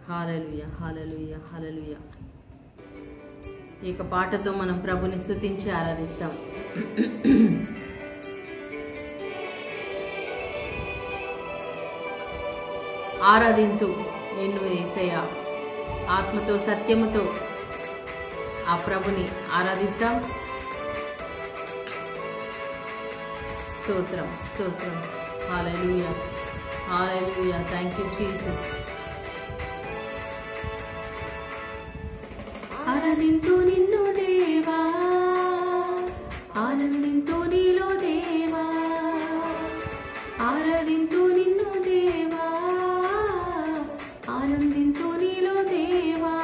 హల్లెలూయా hallelujah hallelujah. ఈ యొక్క పాటతో మనం ప్రభుని స్తుతించి ఆరాధిస్తాం. ఆరాధింతు నిన్ను యేసయ్యా, ఆత్మతో సత్యముతో ఆ ప్రభుని ఆరాధిస్తాం. స్తోత్రం స్తోత్రం. Hallelujah hallelujah. Thank you Jesus. ఆరాధింతు నిన్ను దేవా, ఆనందింతు నీలో దేవా, ఆరాధింతు నిన్ను దేవా, ఆనందింతు నీలో దేవా.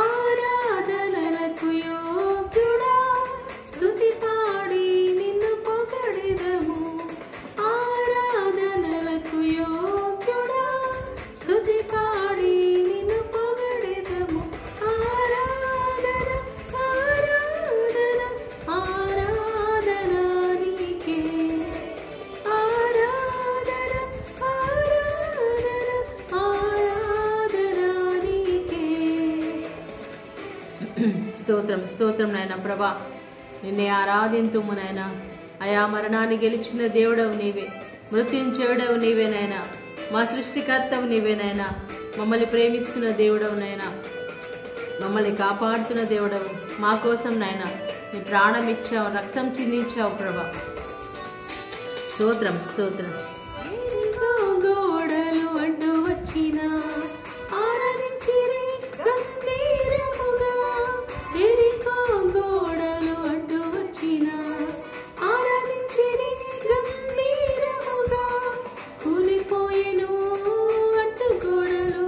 ఆరాధనలకు యోగ్యుడా, స్తుతి పాడి నిన్ను పొగడెదము. ఆరాధనలకు యోగ్యుడా, స్తుతి పాడి నిన్ను పొగడెదము. ఆరాధన ఆరాధన ఆరాధన నీకే, ఆరాధన ఆరాధన ఆరాధన నీకే. స్తోత్రం స్తోత్రం నాయన ప్రభా, నిన్నే ఆరాధింతుము నాయన. అయా మరణాన్ని గెలిచిన దేవుడవు నీవే, మృత్యుంచేవుడవు నీవే నాయన, మా సృష్టికర్తవు నీవే నాయన. మమ్మల్ని ప్రేమిస్తున్న దేవుడవు నాయన, మమ్మల్ని కాపాడుతున్న దేవుడవు. మా కోసం నాయన నీ ప్రాణం ఇచ్చావు, రక్తం చిందించావు ప్రభా. స్తోత్రం స్తోత్రం. గోడలు అడ్డు వచ్చిన ఆరాధించిరి గంభీరముగా, ఎరికో గోడలు అడ్డు వచ్చిన ఆరాధించిరి గంభీరముగా. కూలిపోయెను అడ్డు గోడలు,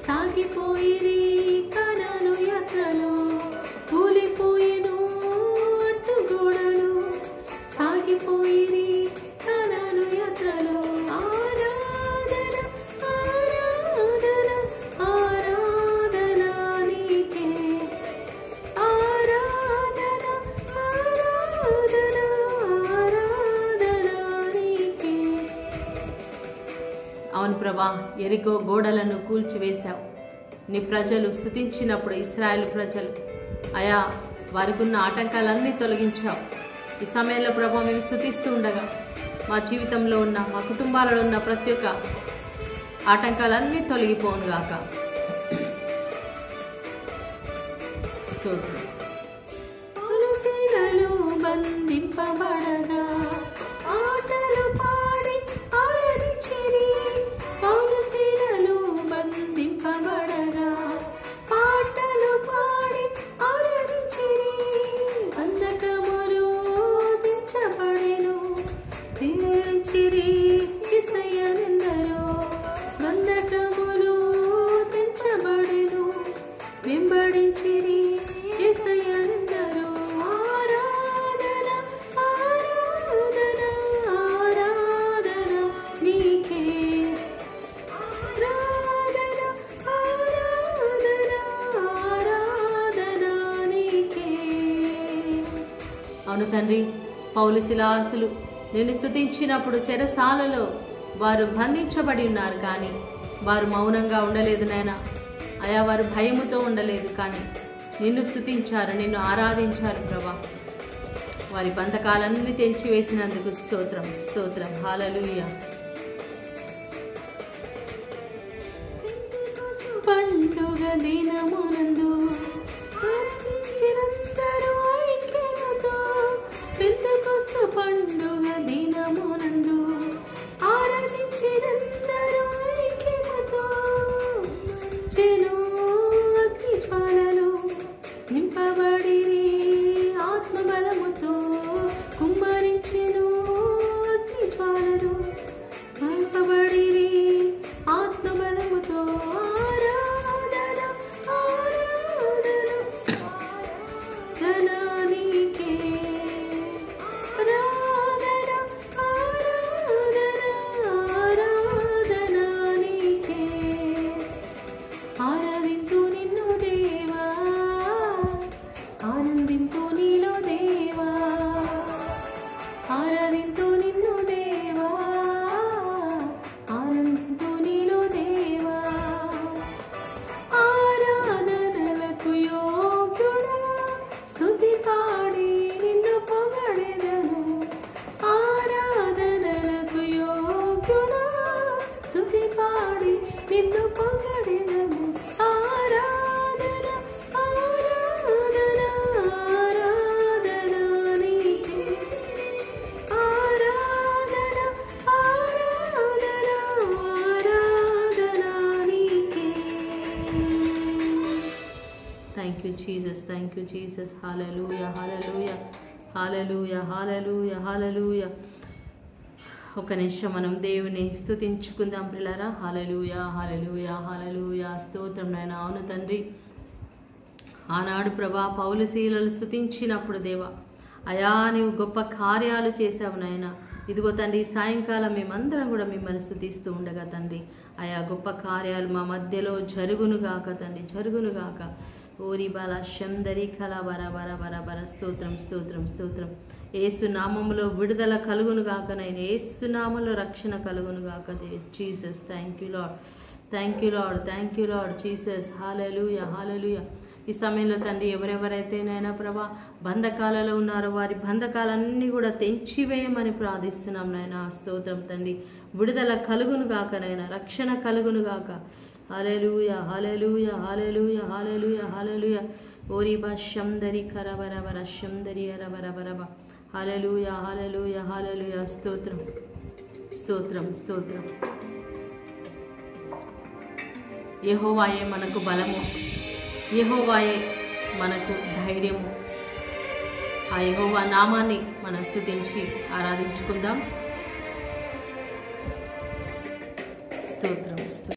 సాగిపోయిరి కనాను యాత్రలో. కూలిపోయెను అడ్డు గోడలు, సాగిపోయిరి కనాను యాత్రలో. ఆరాధన ఆరాధన ఆరాధన నీకే, ఆరాధన ఆరాధన ఆరాధన నీకే. అవును ప్రభా, ఎరికో గోడలను కూల్చివేశావు. నీ ప్రజలు స్తుతించినప్పుడు, ఇశ్రాయేలు ప్రజలు అయా వారికి ఉన్న ఆటంకాలన్నీ తొలగించావు. ఈ సమయంలో ప్రభా మేము స్తుతిస్తూ ఉండగా మా జీవితంలో ఉన్న, మా కుటుంబాలలో ఉన్న ప్రతి ఒక్క ఆటంకాలన్నీ తొలగిపోనుగాక. స్తోత్రం. పలుసెనలు బంధింపబడగా ఆటలు పాడి ఆరాధించిరి. పలుసెనలు బంధింపబడగా పాటలు పాడి ఆరాధించిరి. బంధకములు తెంచబడెను, తేల్చిరి యేసయ్యనెందరో. బంధకములు తెంచబడెను, వెంబడించిరి యేసయ్యనెందరో. ఆరాధన ఆరాధన ఆరాధన నీకే, ఆరాధన ఆరాధన ఆరాధన నీకే. అవును తండ్రి, పౌలు శిలాసులు నిన్ను స్తుతించినప్పుడు చెరసాలలో వారు బంధించబడి ఉన్నారు, కానీ వారు మౌనంగా ఉండలేదు నాయన. అయా వారు భయముతో ఉండలేదు, కానీ నిన్ను స్తుతించారు, నిన్ను ఆరాధించారు ప్రభా. వారి బంధకాలన్నీ తెంచివేసినందుకు స్తోత్రం స్తోత్రం. హల్లెలూయా. పండుగ దినమునందు ఆరాధించినందరూ ఐక్యతతో, పెంతెకొస్తు పండుగ దినమునందు ఆరాధించినందరూ ఐక్యతతో. చెను అగ్ని జ్వాలలు నింపబడిరి ఆత్మబలముతో, కుమ్మరించెను అగ్ని జ్వాలలు నింపబడిరి ఆత్మబలముతో. ఆరాధన ఆరాధన పాడి నిన్ను పొగడెదము. ఆరాధన ఆరాధన ఆరాధన నీకే. ఆరాధన ఆరాధన ఆరాధన నీకే. Thank you Jesus, thank you Jesus. Hallelujah hallelujah hallelujah hallelujah hallelujah. ఒక నిమిషం మనం దేవుని స్తుతించుకుందాం ప్రియులారా. హల్లెలూయా హల్లెలూయా హల్లెలూయా. స్తోత్రం నాయనా. అవును తండ్రి, ఆనాడు ప్రభా పౌలు శీలలు స్తుతించినప్పుడు దేవా, అయా నీవు గొప్ప కార్యాలు చేశావు నాయన. ఇదిగో తండ్రి, సాయంకాలం మేమందరం కూడా మిమ్మల్ని స్తుతిస్తూ ఉండగా తండ్రి, ఆయా గొప్ప కార్యాలు మా మధ్యలో జరుగునుగాక తండ్రి, జరుగునుగాక. ఓరి బల శందరి కల బర బర బర బర. స్తోత్రం స్తోత్రం స్తోత్రం. ఏసు నామములో విడుదల కలుగునుగాక నైనా, ఏసు నామములో రక్షణ కలుగునుగాక. Jesus, thank you Lord, thank you Lord, thank you Lord Jesus. Hallelujah hallelujah. ఈ సమయంలో తండ్రి, ఎవరెవరైతే నైనా ప్రభా బంధకాలలో ఉన్నారో వారి బంధకాలన్నీ కూడా తెంచివేయమని ప్రార్థిస్తున్నాం నాయన. స్తోత్రం తండ్రి. విడుదల కలుగునుగాక నైనా, రక్షణ కలుగునుగాక. హల్లెలూయా హల్లెలూయా హల్లెలూయా హల్లెలూయా హల్లెలూయా. ఓరి బశందరి కరబరబర శందరి అరబరబరబ. హల్లెలూయా హల్లెలూయా హల్లెలూయా. స్తోత్రం స్తోత్రం స్తోత్రం. యెహోవాయే మనకు బలము, యెహోవాయే మనకు ధైర్యము. ఆ యెహోవా నామాన్ని మనం స్తుతించి ఆరాధించుకుందాం. స్తోత్రం స్తోత్రం.